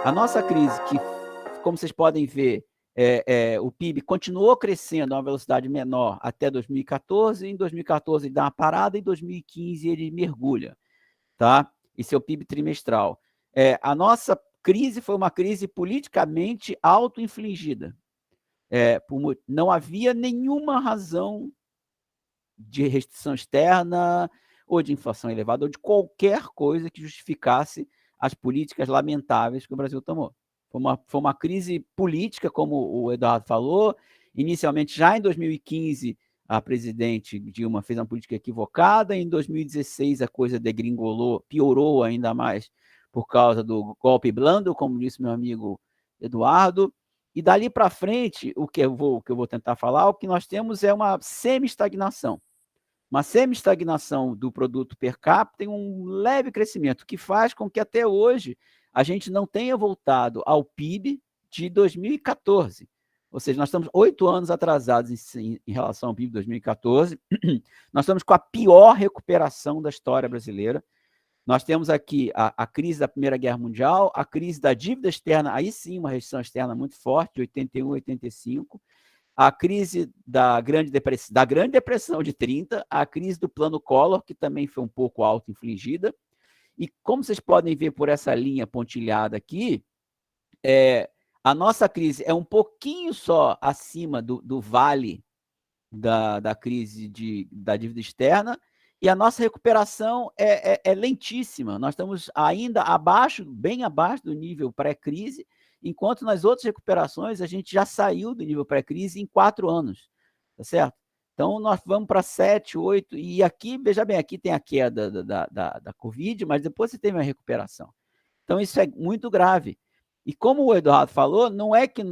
A nossa crise, que, como vocês podem ver, o PIB continuou crescendo a uma velocidade menor até 2014, em 2014 ele dá uma parada, em 2015 ele mergulha, tá? Esse é o PIB trimestral. A nossa crise foi uma crise politicamente auto-infligida. Não havia nenhuma razão de restrição externa, ou de inflação elevada, ou de qualquer coisa que justificasse as políticas lamentáveis que o Brasil tomou. Foi uma crise política, como o Eduardo falou. Inicialmente, já em 2015, a presidente Dilma fez uma política equivocada. Em 2016, a coisa degringolou, piorou ainda mais por causa do golpe blando, como disse meu amigo Eduardo. E dali para frente, o que eu vou tentar falar, o que nós temos é uma semi-estagnação. Uma semi-estagnação do produto per capita tem um leve crescimento, que faz com que até hoje a gente não tenha voltado ao PIB de 2014. Ou seja, nós estamos 8 anos atrasados em relação ao PIB de 2014. Nós estamos com a pior recuperação da história brasileira. Nós temos aqui a crise da Primeira Guerra Mundial, a crise da dívida externa, aí sim uma recessão externa muito forte, de 81 a 85, a crise da Grande Depressão de 30, a crise do Plano Collor, que também foi um pouco auto-infligida. E como vocês podem ver por essa linha pontilhada aqui, a nossa crise é um pouquinho só acima do vale da crise da dívida externa, e a nossa recuperação é lentíssima. Nós estamos ainda bem abaixo do nível pré-crise, enquanto nas outras recuperações a gente já saiu do nível pré-crise em 4 anos, tá certo? Então, nós vamos para 7, 8, e aqui, veja bem, aqui tem a queda da Covid, mas depois você tem uma recuperação. Então, isso é muito grave. E como o Eduardo falou, não é que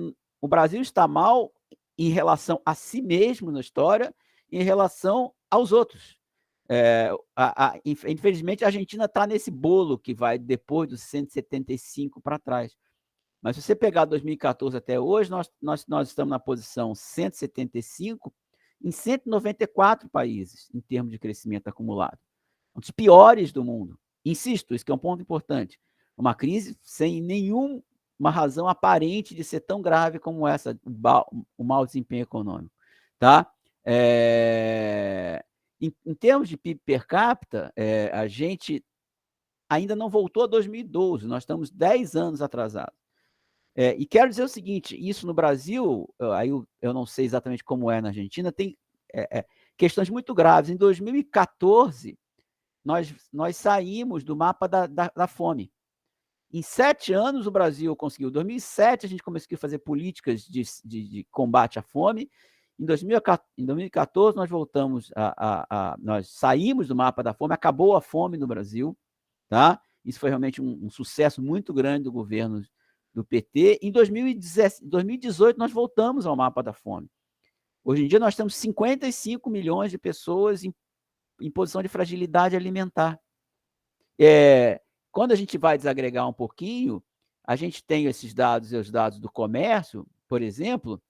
o Brasil está mal em relação a si mesmo na história, em relação aos outros. Infelizmente, a Argentina está nesse bolo que vai depois dos 175 para trás. Mas se você pegar 2014 até hoje, nós estamos na posição 175 em 194 países, em termos de crescimento acumulado. Um dos piores do mundo. Insisto, isso que é um ponto importante. Uma crise sem nenhuma razão aparente de ser tão grave como essa, o mau desempenho econômico. Tá? Em termos de PIB per capita, a gente ainda não voltou a 2012, nós estamos 10 anos atrasados. E quero dizer o seguinte, isso no Brasil, aí eu não sei exatamente como é na Argentina, tem questões muito graves. Em 2014, nós saímos do mapa da fome. Em 7 anos o Brasil conseguiu. Em 2007 a gente começou a fazer políticas de combate à fome. Em 2014 nós voltamos nós saímos do mapa da fome, acabou a fome no Brasil, tá? Isso foi realmente um sucesso muito grande do governo do PT. Em 2018 nós voltamos ao mapa da fome. Hoje em dia nós temos 55 milhões de pessoas em posição de fragilidade alimentar. Quando a gente vai desagregar um pouquinho, a gente tem esses dados, os dados do comércio, por exemplo,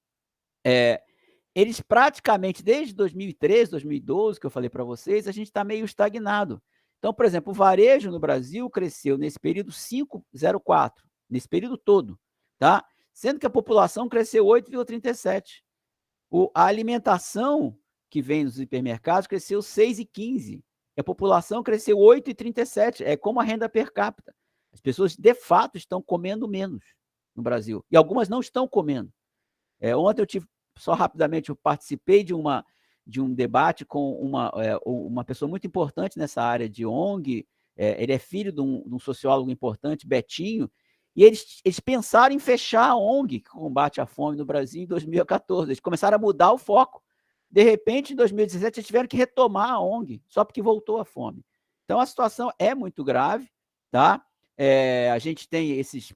eles praticamente, desde 2013, 2012, que eu falei para vocês, a gente está meio estagnado. Então, por exemplo, o varejo no Brasil cresceu nesse período 5,04, nesse período todo, tá? Sendo que a população cresceu 8,37. A alimentação que vem nos hipermercados cresceu 6,15. A população cresceu 8,37. É como a renda per capita. As pessoas, de fato, estão comendo menos no Brasil. E algumas não estão comendo. Ontem só rapidamente, eu participei de um debate com uma pessoa muito importante nessa área de ONG. Ele é filho de um sociólogo importante, Betinho, e eles pensaram em fechar a ONG que combate a fome no Brasil em 2014. Eles começaram a mudar o foco. De repente, em 2017, eles tiveram que retomar a ONG, só porque voltou a fome. Então, a situação é muito grave, tá? A gente tem esses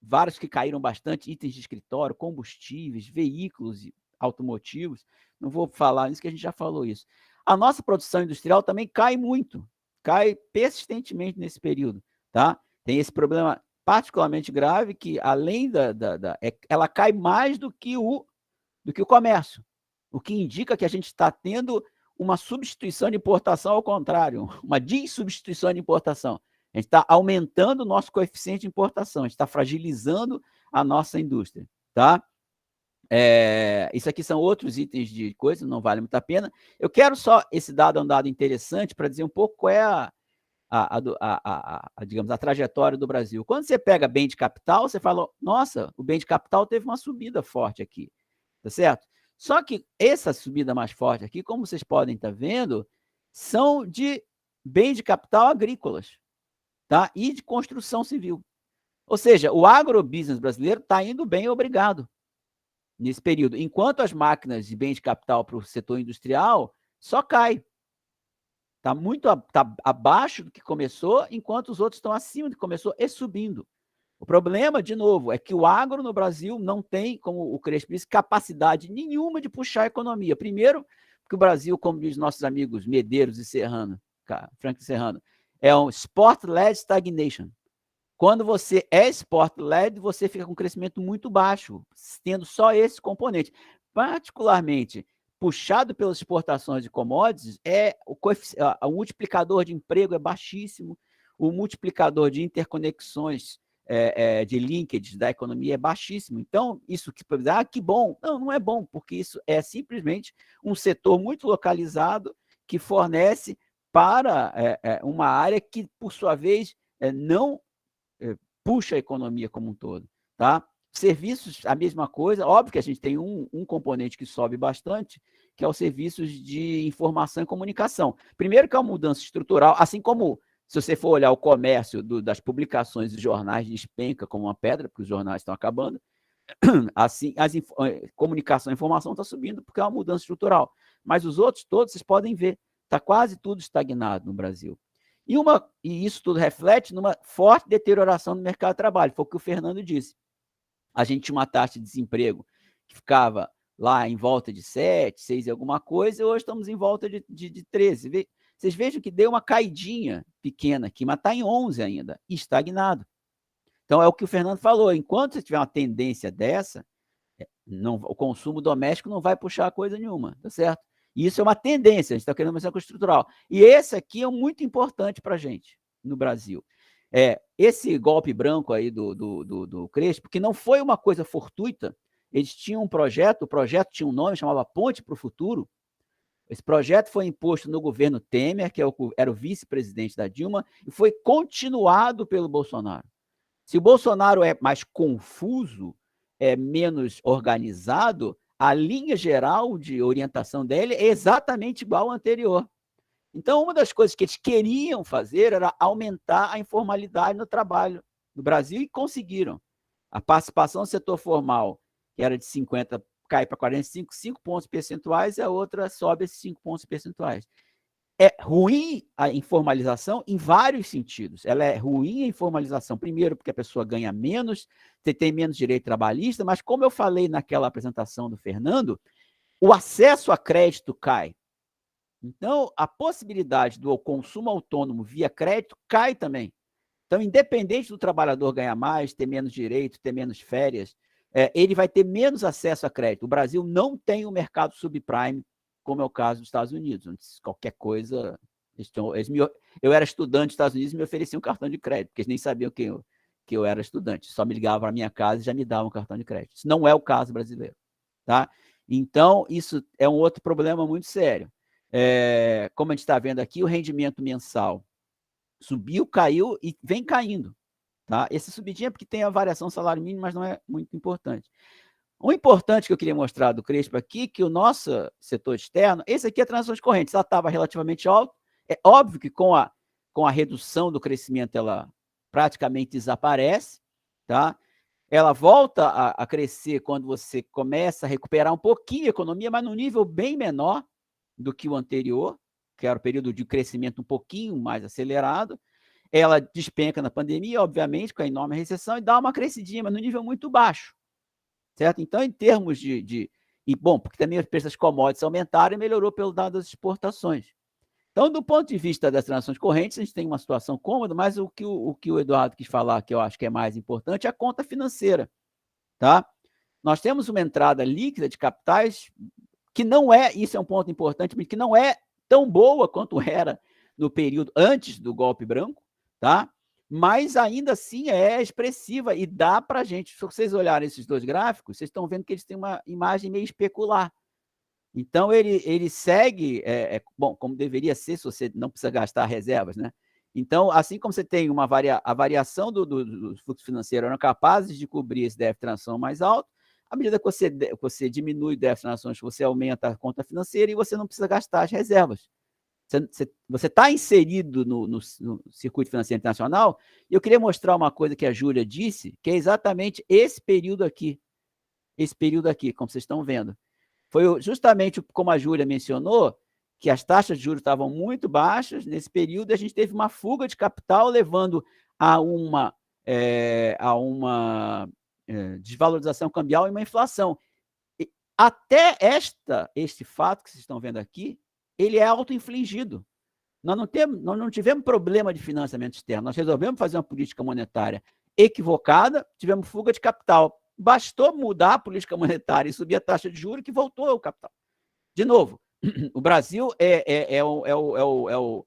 vários que caíram bastante, itens de escritório, combustíveis, veículos automotivos. Não vou falar nisso, que a gente já falou isso. A nossa produção industrial também cai muito, cai persistentemente nesse período, tá? Tem esse problema particularmente grave, que além ela cai mais do que o comércio, o que indica que a gente está tendo uma substituição de importação ao contrário, uma dessubstituição de importação. A gente está aumentando o nosso coeficiente de importação, a gente está fragilizando a nossa indústria, tá? Isso aqui são outros itens de coisa, não vale muito a pena. Eu quero só, esse dado é um dado interessante para dizer um pouco qual é digamos, a trajetória do Brasil. Quando você pega bem de capital, você fala, nossa, o bem de capital teve uma subida forte aqui, tá certo? Só que essa subida mais forte aqui, como vocês podem estar vendo, são de bem de capital agrícolas, tá? E de construção civil. Ou seja, o agrobusiness brasileiro está indo bem, obrigado, nesse período. Enquanto as máquinas de bem de capital para o setor industrial só cai. Está muito abaixo do que começou, enquanto os outros estão acima do que começou e subindo. O problema, de novo, é que o agro no Brasil não tem, como o Crespo disse, capacidade nenhuma de puxar a economia. Primeiro, porque o Brasil, como diz nossos amigos Medeiros e Serrano, Frank Serrano, é um sport-led stagnation. Quando você é sport-led, você fica com um crescimento muito baixo, tendo só esse componente. Particularmente, puxado pelas exportações de commodities, o multiplicador de emprego é baixíssimo, o multiplicador de interconexões de linkage da economia é baixíssimo. Então, isso que bom. Não, não é bom, porque isso é simplesmente um setor muito localizado que fornece para uma área que, por sua vez, não puxa a economia como um todo, tá? Serviços, a mesma coisa. Óbvio que a gente tem um componente que sobe bastante, que é os serviços de informação e comunicação. Primeiro que é uma mudança estrutural, assim como se você for olhar o comércio das publicações dos jornais despenca como uma pedra, porque os jornais estão acabando, assim, comunicação e informação está subindo porque é uma mudança estrutural. Mas os outros todos, vocês podem ver, está quase tudo estagnado no Brasil. E isso tudo reflete numa forte deterioração do mercado de trabalho, foi o que o Fernando disse. A gente tinha uma taxa de desemprego que ficava lá em volta de 7, 6 e alguma coisa, e hoje estamos em volta de 13. Vocês vejam que deu uma caidinha pequena aqui, mas está em 11 ainda, estagnado. Então, é o que o Fernando falou, enquanto você tiver uma tendência dessa, o consumo doméstico não vai puxar coisa nenhuma, tá certo? E isso é uma tendência, a gente está querendo uma coisa estrutural. E esse aqui é muito importante para a gente no Brasil. Esse golpe branco aí do Crespo, que não foi uma coisa fortuita, eles tinham um projeto, o projeto tinha um nome, chamava Ponte para o Futuro. Esse projeto foi imposto no governo Temer, que era o vice-presidente da Dilma, e foi continuado pelo Bolsonaro. Se o Bolsonaro é mais confuso, é menos organizado, a linha geral de orientação dele é exatamente igual ao anterior. Então, uma das coisas que eles queriam fazer era aumentar a informalidade no trabalho no Brasil e conseguiram. A participação do setor formal, que era de 50, cai para 45, 5 pontos percentuais, e a outra sobe esses 5 pontos percentuais. É ruim a informalização em vários sentidos. Ela é ruim a informalização, primeiro, porque a pessoa ganha menos, você tem menos direito trabalhista, mas como eu falei naquela apresentação do Fernando, o acesso a crédito cai. Então, a possibilidade do consumo autônomo via crédito cai também. Então, independente do trabalhador ganhar mais, ter menos direito, ter menos férias, ele vai ter menos acesso a crédito. O Brasil não tem um mercado subprime, como é o caso dos Estados Unidos, onde qualquer coisa... Eu era estudante dos Estados Unidos e me ofereciam um cartão de crédito, porque eles nem sabiam que eu era estudante. Só me ligavam para a minha casa e já me davam um cartão de crédito. Isso não é o caso brasileiro. Tá? Então, isso é um outro problema muito sério. Como a gente está vendo aqui, o rendimento mensal subiu, caiu e vem caindo. Tá? Essa subidinha é porque tem a variação salário mínimo, mas não é muito importante. O importante que eu queria mostrar do Crespo aqui, que o nosso setor externo, esse aqui é a transações correntes, ela estava relativamente alta, é óbvio que com a redução do crescimento ela praticamente desaparece, tá? Ela volta a crescer quando você começa a recuperar um pouquinho a economia, mas num nível bem menor do que o anterior, que era o período de crescimento um pouquinho mais acelerado. Ela despenca na pandemia, obviamente, com a enorme recessão, e dá uma crescidinha, mas no nível muito baixo, certo? Então, em termos bom, porque também os preços das commodities aumentaram e melhorou pelo dado das exportações. Então, do ponto de vista das transações correntes, a gente tem uma situação cômoda, mas o que o Eduardo quis falar, que eu acho que é mais importante, é a conta financeira, tá? Nós temos uma entrada líquida de capitais que não é, isso é um ponto importante, que não é tão boa quanto era no período antes do golpe branco, tá? mas ainda assim é expressiva e dá para a gente, se vocês olharem esses dois gráficos, vocês estão vendo que eles têm uma imagem meio especular. Então, ele segue, bom, como deveria ser, se você não precisa gastar reservas, né? Então, assim como você tem a variação do fluxo financeiro eram capazes de cobrir esse déficit de transação mais alto, à medida que você diminui o déficit de transações, você aumenta a conta financeira e você não precisa gastar as reservas. Você está inserido no circuito financeiro internacional, e eu queria mostrar uma coisa que a Júlia disse, que é exatamente esse período aqui, como vocês estão vendo. Foi justamente como a Júlia mencionou, que as taxas de juros estavam muito baixas nesse período, e a gente teve uma fuga de capital, levando a uma desvalorização cambial e uma inflação. Até este fato que vocês estão vendo aqui, ele é auto-infligido. Nós não tivemos problema de financiamento externo, nós resolvemos fazer uma política monetária equivocada, tivemos fuga de capital. Bastou mudar a política monetária e subir a taxa de juros que voltou ao capital. De novo, o Brasil é o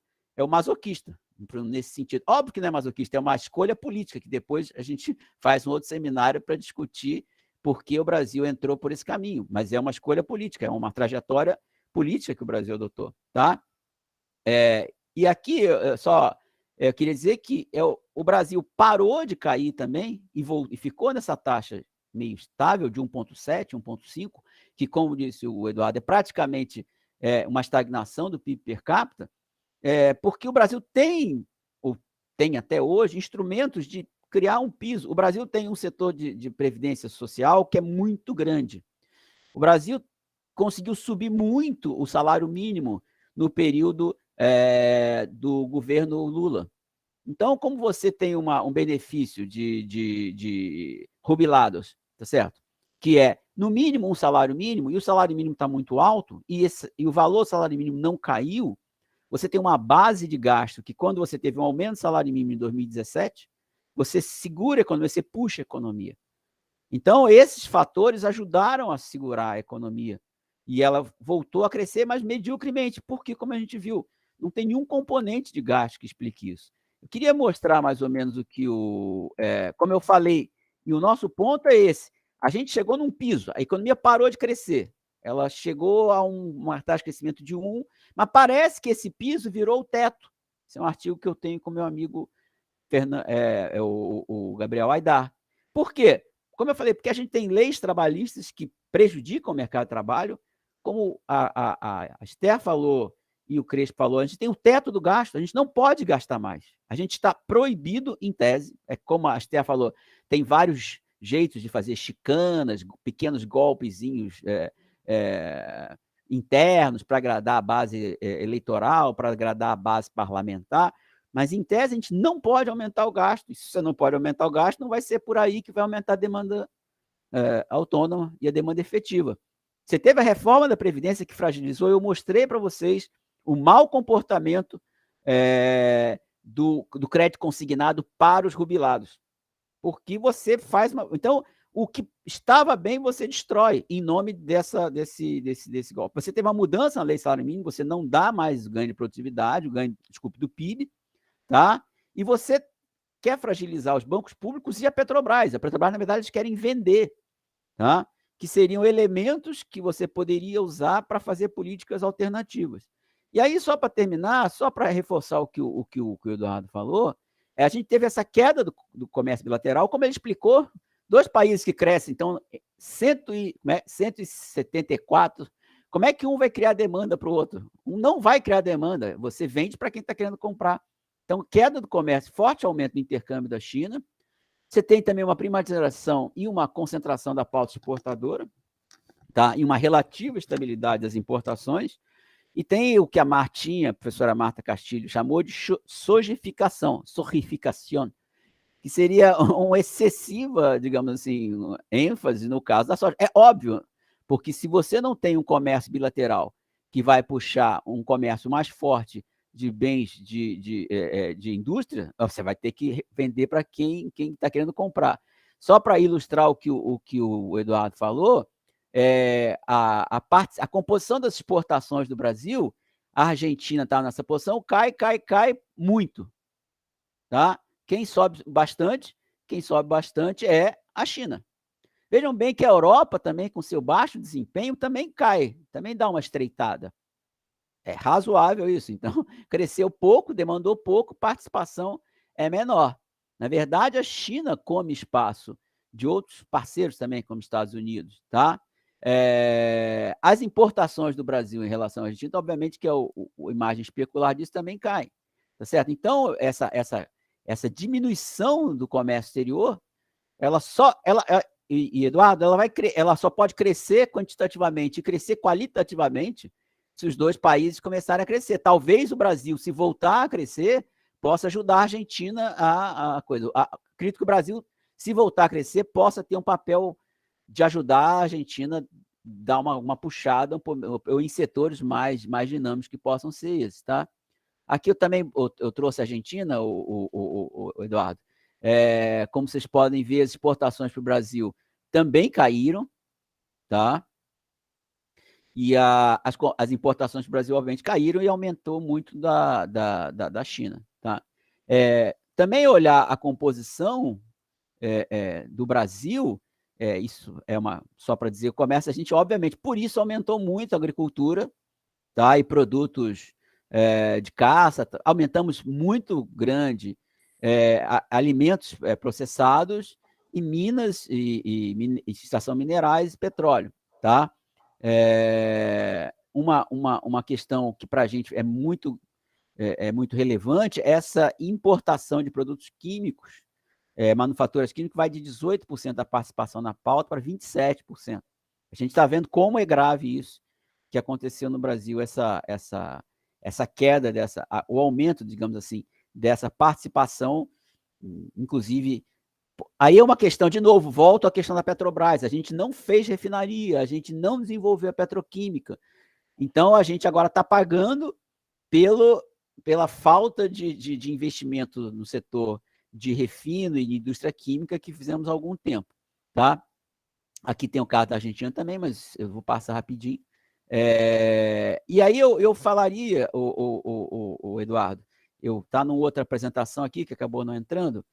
masoquista, nesse sentido. Óbvio que não é masoquista, é uma escolha política, que depois a gente faz um outro seminário para discutir por que o Brasil entrou por esse caminho, mas é uma escolha política, é uma trajetória política que o Brasil adotou, tá? E aqui, eu queria dizer que o Brasil parou de cair também e ficou nessa taxa meio estável de 1,7, 1,5, que, como disse o Eduardo, é praticamente uma estagnação do PIB per capita, porque o Brasil tem até hoje instrumentos de criar um piso. O Brasil tem um setor de previdência social que é muito grande. O Brasil conseguiu subir muito o salário mínimo no período do governo Lula. Então, como você tem um benefício de jubilados, tá certo? Que é, no mínimo, um salário mínimo, e o salário mínimo está muito alto, e o valor do salário mínimo não caiu, você tem uma base de gasto que, quando você teve um aumento do salário mínimo em 2017, você segura a economia, você puxa a economia. Então, esses fatores ajudaram a segurar a economia. E ela voltou a crescer, mas mediocremente, porque, como a gente viu, não tem nenhum componente de gasto que explique isso. Eu queria mostrar mais ou menos o que como eu falei, e o nosso ponto é esse. A gente chegou num piso, a economia parou de crescer. Ela chegou a uma taxa de crescimento de 1, mas parece que esse piso virou o teto. Esse é um artigo que eu tenho com meu amigo o Gabriel Aidar. Por quê? Como eu falei, porque a gente tem leis trabalhistas que prejudicam o mercado de trabalho, como a Esther falou e o Crespo falou, a gente tem o teto do gasto, a gente não pode gastar mais. A gente está proibido, em tese, como a Esther falou, tem vários jeitos de fazer chicanas, pequenos golpezinhos internos para agradar a base eleitoral, para agradar a base parlamentar, mas, em tese, a gente não pode aumentar o gasto. E se você não pode aumentar o gasto, não vai ser por aí que vai aumentar a demanda autônoma e a demanda efetiva. Você teve a reforma da Previdência que fragilizou, eu mostrei para vocês o mau comportamento do crédito consignado para os jubilados. Porque você faz uma... Então, o que estava bem, você destrói em nome desse golpe. Você teve uma mudança na lei salário mínimo, você não dá mais ganho de produtividade, o ganho, desculpe, do PIB, tá? E você quer fragilizar os bancos públicos e a Petrobras. A Petrobras, na verdade, eles querem vender, tá? Que seriam elementos que você poderia usar para fazer políticas alternativas. E aí, só para terminar, só para reforçar o que o Eduardo falou, a gente teve essa queda do comércio bilateral, como ele explicou, 2 países que crescem, então, 174, como é que um vai criar demanda para o outro? Um não vai criar demanda, você vende para quem está querendo comprar. Então, queda do comércio, forte aumento do intercâmbio da China. Você tem também uma privatização e uma concentração da pauta exportadora, tá? E uma relativa estabilidade das importações. E tem o que a professora Marta Castilho, chamou de sojificação, que seria uma excessiva, digamos assim, ênfase no caso da soja. É óbvio, porque se você não tem um comércio bilateral que vai puxar um comércio mais forte de bens de indústria, você vai ter que vender para quem está querendo comprar. Só para ilustrar o que o Eduardo falou, a composição das exportações do Brasil, a Argentina está nessa posição, cai muito. Tá? Quem sobe bastante é a China. Vejam bem que a Europa também, com seu baixo desempenho, também cai, também dá uma estreitada. É razoável isso. Então, cresceu pouco, demandou pouco, participação é menor. Na verdade, a China come espaço de outros parceiros também, como Estados Unidos, tá? As importações do Brasil em relação à Argentina, obviamente que a imagem especular disso também cai, tá certo? Então, essa diminuição do comércio exterior, Eduardo, ela só pode crescer quantitativamente e crescer qualitativamente se os dois países começarem a crescer. Talvez o Brasil, se voltar a crescer, possa ajudar a Argentina a coisa. Acredito que o Brasil, se voltar a crescer, possa ter um papel de ajudar a Argentina a dar uma puxada ou em setores mais dinâmicos que possam ser esses, tá? Aqui eu trouxe a Argentina, o Eduardo. Como vocês podem ver, as exportações para o Brasil também caíram, tá? E as importações para o Brasil, obviamente, caíram e aumentou muito da China, tá? Também olhar a composição do Brasil, isso só para dizer, começa a gente, obviamente, por isso aumentou muito a agricultura, tá? E produtos de caça, aumentamos muito grande alimentos processados e minas e extração minerais e petróleo, tá? Uma questão que para a gente é muito relevante, essa importação de produtos químicos, manufaturas químicas, vai de 18% da participação na pauta para 27%. A gente está vendo como é grave isso que aconteceu no Brasil, essa queda, o aumento, digamos assim, dessa participação, inclusive. Aí é uma questão, de novo, volto à questão da Petrobras. A gente não fez refinaria, a gente não desenvolveu a petroquímica. Então, a gente agora está pagando pela falta de investimento no setor de refino e de indústria química que fizemos há algum tempo, tá? Aqui tem o caso da Argentina também, mas eu vou passar rapidinho. E aí eu falaria, o Eduardo, tá numa outra apresentação aqui, que acabou não entrando,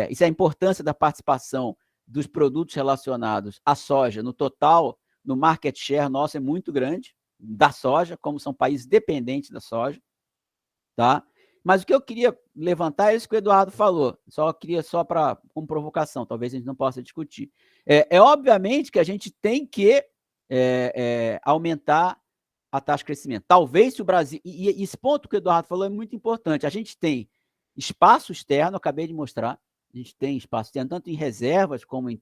isso é a importância da participação dos produtos relacionados à soja no total, no market share nosso é muito grande, da soja, como são países dependentes da soja, tá? Mas o que eu queria levantar é isso que o Eduardo falou, como provocação, talvez a gente não possa discutir. Obviamente que a gente tem que aumentar a taxa de crescimento. Talvez se o Brasil... E esse ponto que o Eduardo falou é muito importante. A gente tem espaço externo, eu acabei de mostrar, a gente tem espaço externo, tanto em reservas como em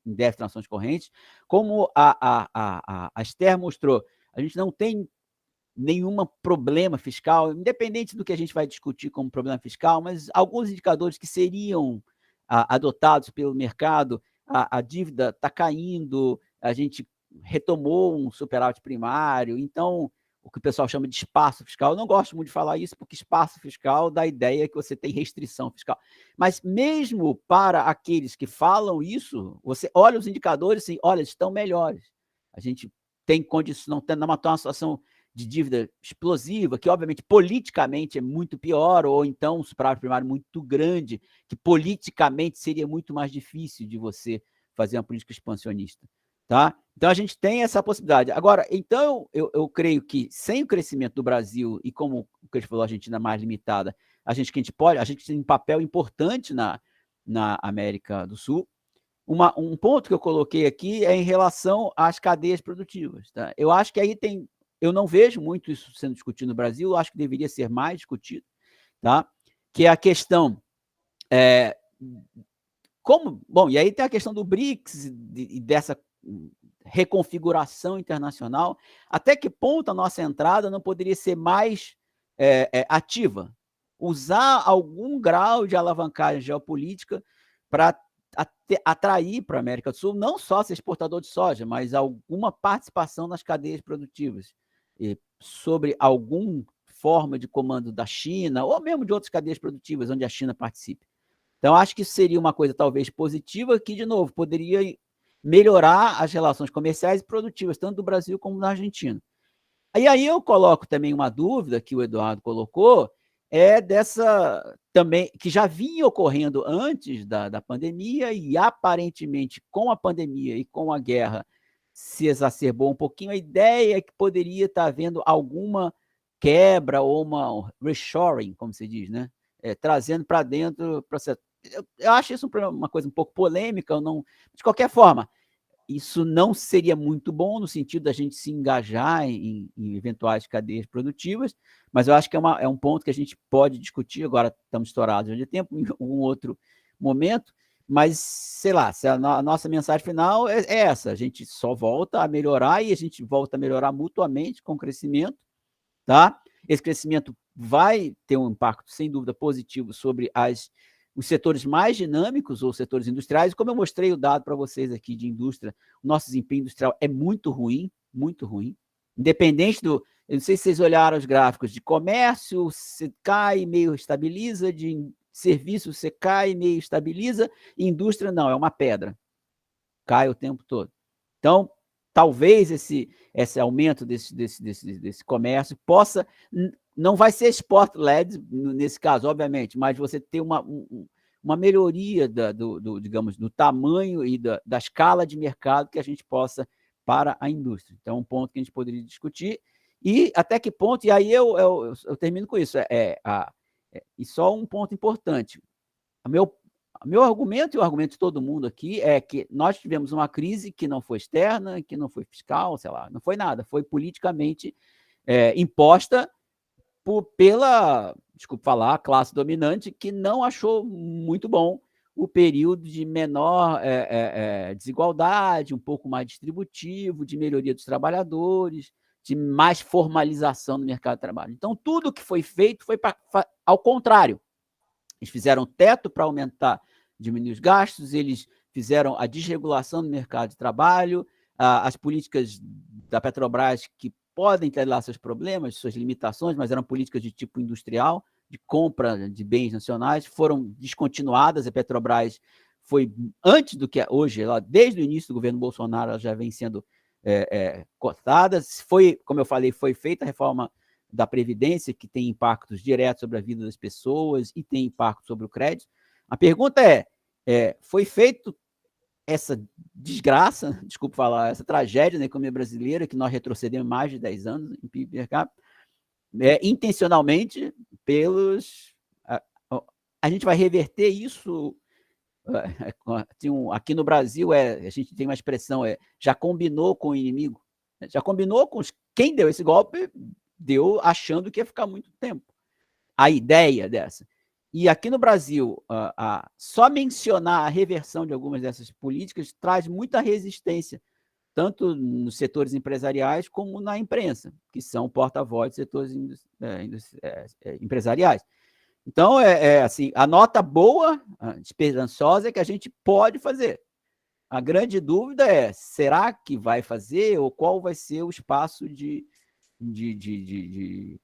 déficit de transações correntes, como a Esther mostrou, a gente não tem nenhum problema fiscal, independente do que a gente vai discutir como problema fiscal, mas alguns indicadores que seriam adotados pelo mercado, a dívida está caindo, a gente retomou um superávit primário, então o que o pessoal chama de espaço fiscal, eu não gosto muito de falar isso, porque espaço fiscal dá a ideia que você tem restrição fiscal. Mas mesmo para aqueles que falam isso, você olha os indicadores e olha, estão melhores. A gente tem condição, não está uma situação de dívida explosiva, que obviamente politicamente é muito pior, ou então um superávit primário muito grande, que politicamente seria muito mais difícil de você fazer uma política expansionista. Tá? Então, a gente tem essa possibilidade. Agora, então, eu creio que sem o crescimento do Brasil, e como o que a gente falou, a Argentina é mais limitada, a gente tem um papel importante na América do Sul. Um ponto que eu coloquei aqui é em relação às cadeias produtivas. Tá? Eu acho que aí eu não vejo muito isso sendo discutido no Brasil, eu acho que deveria ser mais discutido, tá? Que é a questão... Bom, e aí tem a questão do BRICS e dessa reconfiguração internacional. Até que ponto a nossa entrada não poderia ser mais ativa? Usar algum grau de alavancagem geopolítica para atrair para a América do Sul não só ser exportador de soja, mas alguma participação nas cadeias produtivas, sobre alguma forma de comando da China, ou mesmo de outras cadeias produtivas onde a China participe. Então, acho que isso seria uma coisa talvez positiva, que, de novo, poderia melhorar as relações comerciais e produtivas, tanto do Brasil como da Argentina. E aí eu coloco também uma dúvida que o Eduardo colocou, é dessa também, que já vinha ocorrendo antes da pandemia, e aparentemente com a pandemia e com a guerra se exacerbou um pouquinho. A ideia é que poderia estar havendo alguma quebra ou uma reshoring, como se diz, né? Trazendo para dentro. Eu acho isso uma coisa um pouco polêmica, não, de qualquer forma. Isso não seria muito bom no sentido da gente se engajar em eventuais cadeias produtivas, mas eu acho que é um ponto que a gente pode discutir. Agora estamos estourados de tempo, em um outro momento, mas, sei lá, se a nossa mensagem final é essa: a gente só volta a melhorar, e a gente volta a melhorar mutuamente com o crescimento, tá? Esse crescimento vai ter um impacto, sem dúvida, positivo sobre os setores mais dinâmicos, ou setores industriais. Como eu mostrei o dado para vocês aqui de indústria, o nosso desempenho industrial é muito ruim, muito ruim. Independente do... Eu não sei se vocês olharam os gráficos de comércio, você cai e meio estabiliza, de serviço você cai e meio estabiliza, e indústria não, é uma pedra. Cai o tempo todo. Então, talvez esse aumento desse comércio possa... Não vai ser export-led nesse caso, obviamente, mas você ter uma melhoria digamos, do tamanho e da escala de mercado que a gente possa para a indústria. Então, um ponto que a gente poderia discutir. E até que ponto, e aí eu termino com isso, e só um ponto importante. Meu argumento, e o argumento de todo mundo aqui, é que nós tivemos uma crise que não foi externa, que não foi fiscal, sei lá, não foi nada, foi politicamente imposta pela, desculpa falar, classe dominante, que não achou muito bom o período de menor desigualdade, um pouco mais distributivo, de melhoria dos trabalhadores, de mais formalização no mercado de trabalho. Então, tudo que foi feito foi ao contrário. Eles fizeram teto para aumentar, diminuir os gastos, eles fizeram a desregulação do mercado de trabalho, as políticas da Petrobras, que podem ter lá seus problemas, suas limitações, mas eram políticas de tipo industrial, de compra de bens nacionais, foram descontinuadas. A Petrobras foi, antes do que é hoje, desde o início do governo Bolsonaro, ela já vem sendo cortada. Foi, como eu falei, foi feita a reforma da Previdência, que tem impactos diretos sobre a vida das pessoas e tem impacto sobre o crédito. A pergunta foi feito essa desgraça, desculpa falar, essa tragédia na economia brasileira, que nós retrocedemos mais de 10 anos em PIB per capita, intencionalmente a gente vai reverter isso. Aqui no Brasil, a gente tem uma expressão, já combinou com o inimigo, já combinou com quem deu esse golpe, deu achando que ia ficar muito tempo. A ideia dessa. E aqui no Brasil, só mencionar a reversão de algumas dessas políticas traz muita resistência, tanto nos setores empresariais como na imprensa, que são porta-voz de setores empresariais. Então, assim, a nota boa, esperançosa, é que a gente pode fazer. A grande dúvida será que vai fazer, ou qual vai ser o espaço de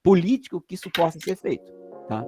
político que isso possa ser feito, tá?